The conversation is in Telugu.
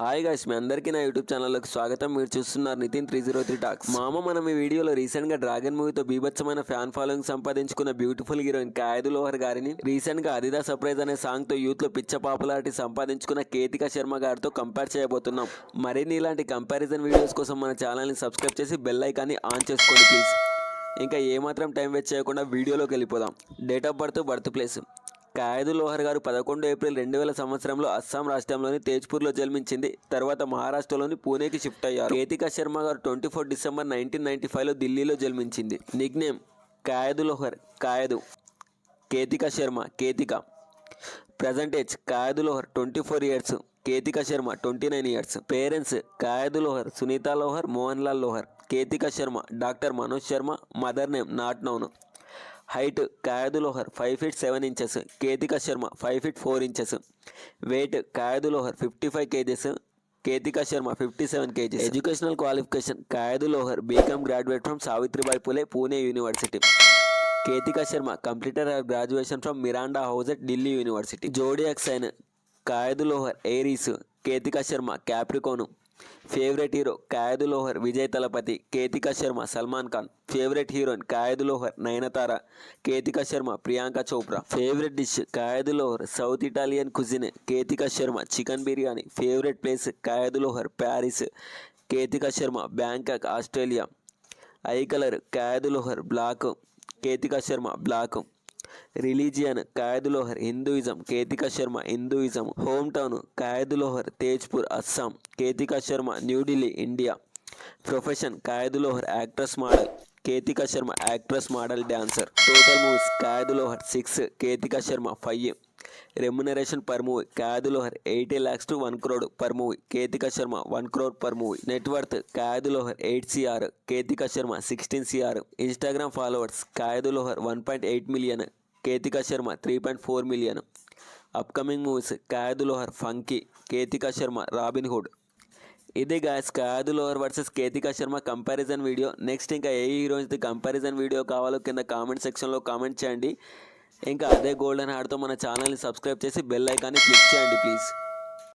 హాయ్ గైస్, మీ అందరికీ నా యూట్యూబ్ ఛానల్లోకి స్వాగతం. మీరు చూస్తున్నారు నితిన్ 303 టాక్స్. మనం ఈ వీడియోలో రీసెంట్గా డ్రాగన్ మూవీతో బీభత్సమైన ఫ్యాన్ ఫాలోయింగ్ సంపాదించుకున్న బ్యూటిఫుల్ హీరోయిన్ కాయదు లోహర్ గారిని, రీసెంట్గా అదిదా సర్ప్రైజ్ అనే సాంగ్తో యూత్లో పిచ్చ పాపులారిటీ సంపాదించుకున్న కేతికా శర్మ గారితో కంపేర్ చేయబోతున్నాం. మరిన్ని ఇలాంటి కంపారిజన్ వీడియోస్ కోసం మన ఛానల్ని సబ్స్క్రైబ్ చేసి బెల్ ఐకాన్ని ఆన్ చేసుకోండి ప్లీజ్. ఇంకా ఏమాత్రం టైం వేస్ట్ చేయకుండా వీడియోలోకి వెళ్ళిపోదాం. Date of birth place. Kayadu Lohar గారు 11 ఏప్రిల్ 2000 సంవత్సరంలో అస్సాం రాష్ట్రంలోని తేజ్పూర్లో జన్మించింది. తర్వాత మహారాష్ట్రలోని పూణేకి షిఫ్ట్ అయ్యారు. కేతికా శర్మ గారు 24 డిసెంబర్ 1995లో ఢిల్లీలో జన్మించింది. Nickname Kayadu Lohar, Kayadu. Ketika Sharma, Ketika. Present age Kayadu Lohar 24 years, Ketika Sharma 29 years. Parents Kayadu Lohar, Sunita Lohar, Mohan Lal Lohar. Ketika Sharma doctor Manoj Sharma. Mother name not known. Height Kayadu Lohar 5 feet 7 inches, Ketika Sharma 5 feet 4 inches. Weight Kayadu Lohar 55 kgs, Ketika Sharma 57 kgs. Educational qualification Kayadu Lohar BCom graduate from Savitribai Phule, Pune university. Ketika Sharma completed her graduation from Miranda House at Delhi university. Zodiac sign Kayadu Lohar Aries, Ketika Sharma Capricorn. Favourite hero Kayadu Lohar Vijay Thalapathy, Ketika Sharma Salman Khan. Favourite heroine Kayadu Lohar Nayanthara, Ketika Sharma Priyanka Chopra. Favourite dish Kayadu Lohar South Italian cuisine, Ketika Sharma chicken biryani. Favourite place Kayadu Lohar Paris, Ketika Sharma Bangkok Australia. Eye colour Kayadu Lohar black, Ketika Sharma black. Religion Kayadu Lohar Hinduism, Ketika Sharma Hinduism. Home town కాయదు Lohar Tezpur Assam, Ketika Sharma New Delhi India. Profession కాయదు Lohar actress model, Ketika Sharma actress model dancer. Total movies Kayadu Lohar 6, Ketika Sharma 5. Remuneration per movie కాయదు Lohar 80 lakhs to 1 crore per movie, Ketika Sharma 1 crore per movie. Net worth కాయదు Lohar 8 CR, Ketika Sharma 16 CR. Instagram followers కాయదు Lohar 1.8 million, Ketika Sharma 3.4 million. Upcoming movies Kayadu Lohar Funky, Ketika Sharma Robin Hood. ఇదే guys Kayadu Lohar versus Ketika Sharma comparison video. Next ఇంకా ఏ హీరోయిన్స్ది కంపారిజన్ వీడియో కావాలో కింద కామెంట్ సెక్షన్లో కామెంట్ చేయండి. ఇంకా అదే గోల్డెన్ హార్ట్తో మన ఛానల్ని సబ్స్క్రైబ్ చేసి బెల్ ఐకాన్ని క్లిక్ చేయండి ప్లీజ్.